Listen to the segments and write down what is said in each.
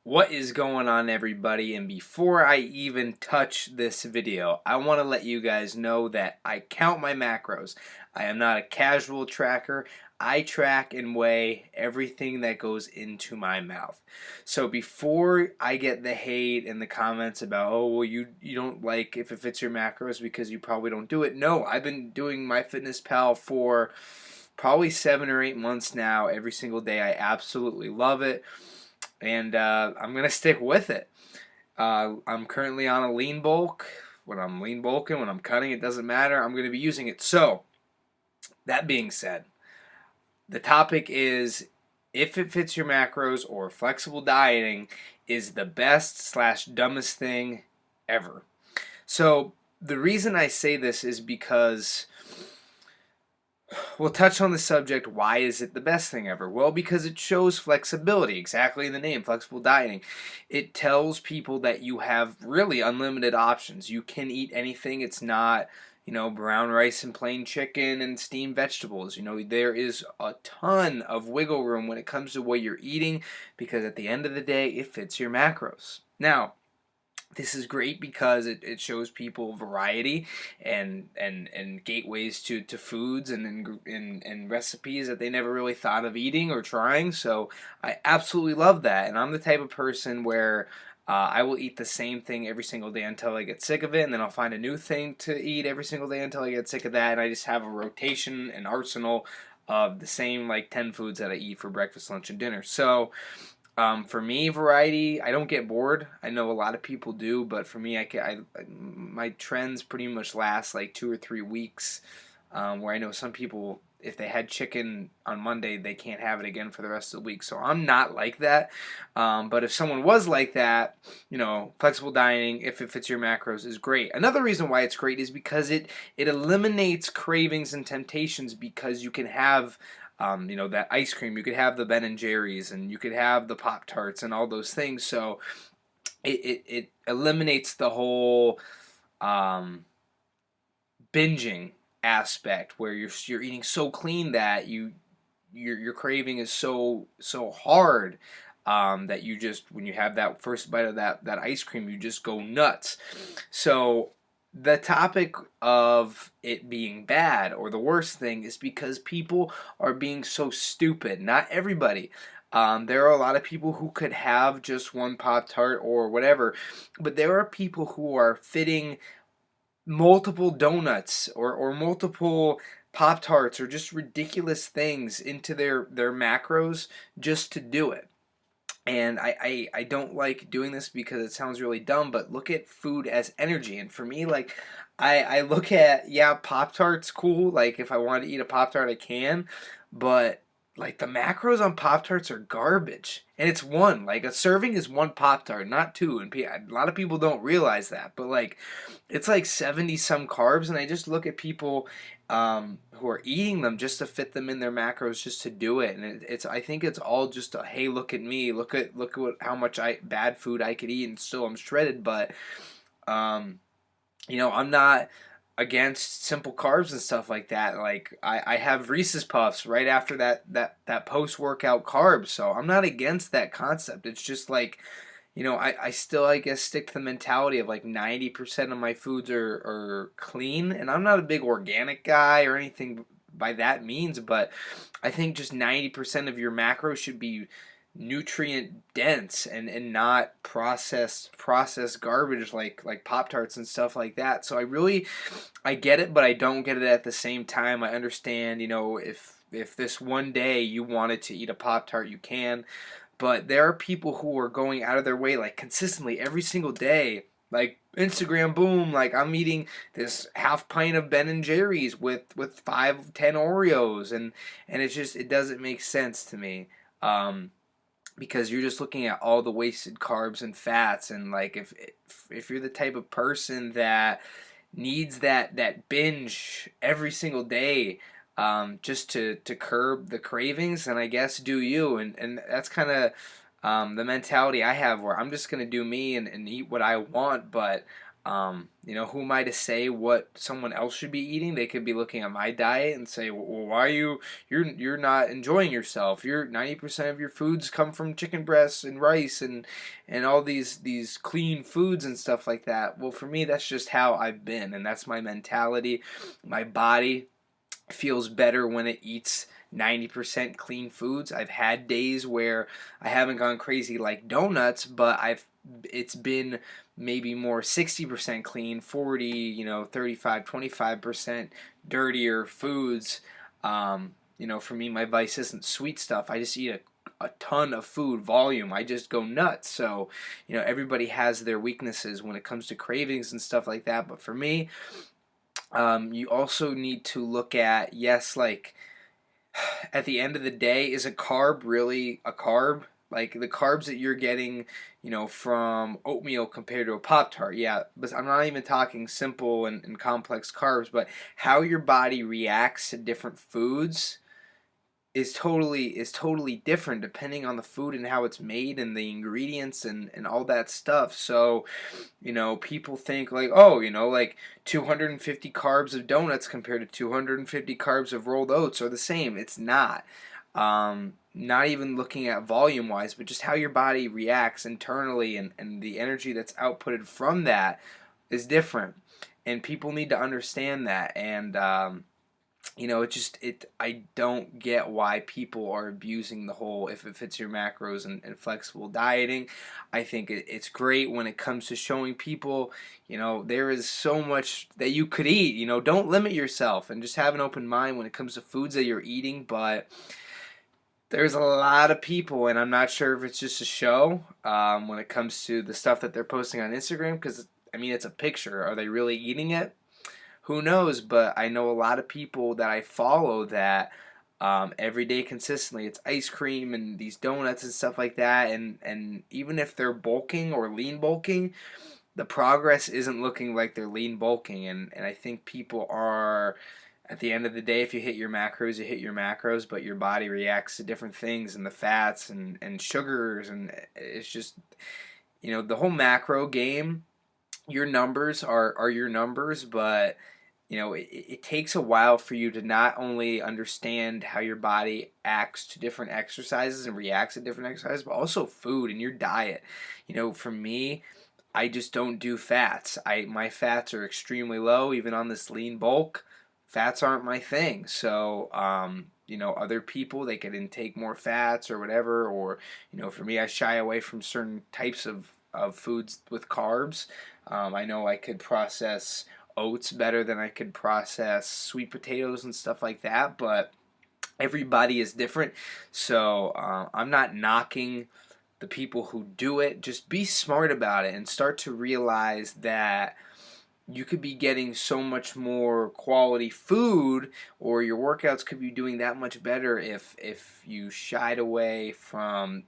What is going on, everybody? And before I even touch this video, I want to let you guys know that I count my macros. I am not a casual tracker. I track and weigh everything that goes into my mouth. So before I get the hate in the comments about, oh, well, you don't like if it fits your macros because you probably don't do it. No, I've been doing MyFitnessPal for probably 7 or 8 months now, every single day. I absolutely love it, and I'm gonna stick with it. I'm currently on a lean bulk. When I'm lean bulking, when I'm cutting, it doesn't matter. I'm gonna be using it. So that being said, the topic is if it fits your macros or flexible dieting is the best slash dumbest thing ever. So the reason I say this is because we'll touch on the subject, why is it the best thing ever? Well, because it shows flexibility, exactly in the name, flexible dieting. It tells people that you have really unlimited options. You can eat anything. It's not, brown rice and plain chicken and steamed vegetables. There is a ton of wiggle room when it comes to what you're eating, because at the end of the day, it fits your macros. Now, this is great because it shows people variety and gateways to foods and recipes that they never really thought of eating or trying. So I absolutely love that. And I'm the type of person where I will eat the same thing every single day until I get sick of it, and then I'll find a new thing to eat every single day until I get sick of that. And I just have a rotation, an arsenal of the same like 10 foods that I eat for breakfast, lunch, and dinner. So for me, variety, I don't get bored. I know a lot of people do, but for me, my trends pretty much last like 2 or 3 weeks. Where I know some people, if they had chicken on Monday, they can't have it again for the rest of the week. So I'm not like that. But if someone was like that, flexible dieting, if it fits your macros, is great. Another reason why it's great is because it eliminates cravings and temptations, because you can have that ice cream. You could have the Ben and Jerry's, and you could have the Pop Tarts and all those things. So it eliminates the whole binging aspect, where you're eating so clean that your craving is so hard, that you just, when you have that first bite of that ice cream, you just go nuts. So the topic of it being bad or the worst thing is because people are being so stupid. Not everybody. There are a lot of people who could have just one Pop Tart or whatever, but there are people who are fitting multiple donuts or multiple Pop Tarts or just ridiculous things into their macros just to do it. And I don't like doing this because it sounds really dumb, but look at food as energy. And for me, like, I look at, yeah, Pop-Tart's cool. Like, if I want to eat a Pop-Tart, I can. But, like, the macros on Pop-Tarts are garbage. And it's one. Like, a serving is one Pop-Tart, not two. And a lot of people don't realize that. But, like, it's like 70-some carbs. And I just look at people who are eating them just to fit them in their macros, just to do it. And I think it's all just a, hey, look at me, look at how much bad food I could eat, and still I'm shredded. But I'm not against simple carbs and stuff like that. Like, I have Reese's Puffs right after that post workout carb, so I'm not against that concept. It's just like, I still, I guess, stick to the mentality of like 90% of my foods are clean. And I'm not a big organic guy or anything by that means, but I think just 90% of your macros should be nutrient dense and not processed garbage like Pop-Tarts and stuff like that. So I get it, but I don't get it at the same time. I understand, if this one day you wanted to eat a Pop-Tart, you can. But there are people who are going out of their way, like, consistently every single day. Like, Instagram, boom, like, I'm eating this half pint of Ben and Jerry's with 5-10 Oreos, and it doesn't make sense to me. Because you're just looking at all the wasted carbs and fats, and like, if you're the type of person that needs that binge every single day, just to curb the cravings, then I guess do you. And that's kind of the mentality I have, where I'm just going to do me and eat what I want. But Who am I to say what someone else should be eating? They could be looking at my diet and say, well, why are you're not enjoying yourself? You're 90% of your foods come from chicken breasts and rice and all these clean foods and stuff like that. Well, for me, that's just how I've been, and that's my mentality. My body feels better when it eats 90% clean foods. I've had days where I haven't gone crazy like donuts, but it's been maybe more 60% clean, 40, 35, 25% dirtier foods. For me, my vice isn't sweet stuff. I just eat a ton of food volume. I just go nuts. So, everybody has their weaknesses when it comes to cravings and stuff like that. But for me, you also need to look at, yes, like at the end of the day, is a carb really a carb? Like the carbs that you're getting, from oatmeal compared to a Pop Tart, yeah. But I'm not even talking simple and complex carbs, but how your body reacts to different foods is totally different depending on the food and how it's made and the ingredients and all that stuff. So, people think like, oh, like 250 carbs of donuts compared to 250 carbs of rolled oats are the same. It's not. Not even looking at volume wise, but just how your body reacts internally and the energy that's outputted from that is different. And people need to understand that. And I don't get why people are abusing the whole if it fits your macros and flexible dieting. I think it's great when it comes to showing people, there is so much that you could eat. Don't limit yourself and just have an open mind when it comes to foods that you're eating. But there's a lot of people, and I'm not sure if it's just a show when it comes to the stuff that they're posting on Instagram, because, it's a picture. Are they really eating it? Who knows? But I know a lot of people that I follow that every day consistently, it's ice cream and these donuts and stuff like that. And even if they're bulking or lean bulking, the progress isn't looking like they're lean bulking. And I think people are, at the end of the day, if you hit your macros, you hit your macros, but your body reacts to different things and the fats and sugars. And it's just, the whole macro game, your numbers are your numbers, but it takes a while for you to not only understand how your body acts to different exercises and reacts to different exercises, but also food and your diet. For me, I just don't do fats. My fats are extremely low, even on this lean bulk. Fats aren't my thing. So, other people, they could intake more fats or whatever, or, for me, I shy away from certain types of foods with carbs. I know I could process oats better than I could process sweet potatoes and stuff like that, but everybody is different. So I'm not knocking the people who do it. Just be smart about it and start to realize that you could be getting so much more quality food, or your workouts could be doing that much better if you shied away from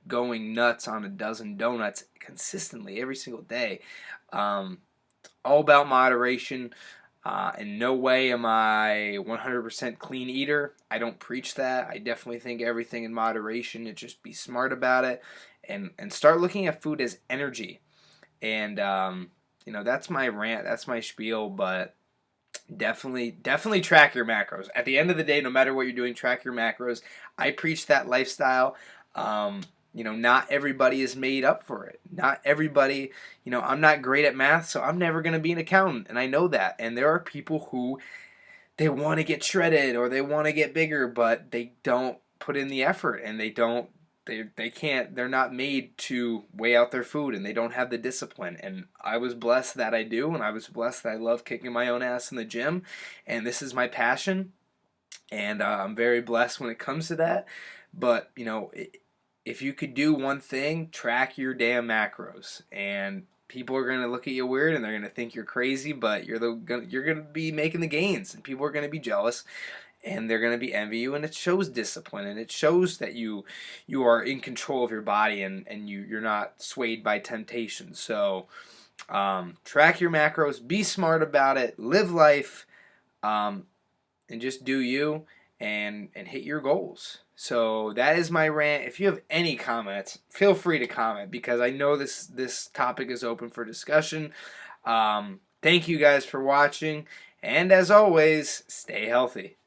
going nuts on a dozen donuts consistently every single day. All about moderation. In no way am I 100% clean eater. I don't preach that. I definitely think everything in moderation, and just be smart about it, and start looking at food as energy. And that's my rant. That's my spiel. But definitely track your macros. At the end of the day, no matter what you're doing, track your macros. I preach that lifestyle. Not everybody is made up for it. Not everybody, I'm not great at math, so I'm never going to be an accountant, and I know that. And there are people who, they want to get shredded or they want to get bigger, but they don't put in the effort, and they can't, they're not made to weigh out their food, and they don't have the discipline. And I was blessed that I do, and I was blessed that I love kicking my own ass in the gym, and this is my passion, and I'm very blessed when it comes to that. But, if you could do one thing, track your damn macros, and people are going to look at you weird and they're going to think you're crazy, but you're going to be making the gains, and people are going to be jealous, and they're going to be envy you, and it shows discipline, and it shows that you are in control of your body, and you're not swayed by temptation. So track your macros, be smart about it, live life, and just do you. and hit your goals. So that is my rant. If you have any comments, feel free to comment, because I know this topic is open for discussion. Thank you guys for watching, and as always, stay healthy.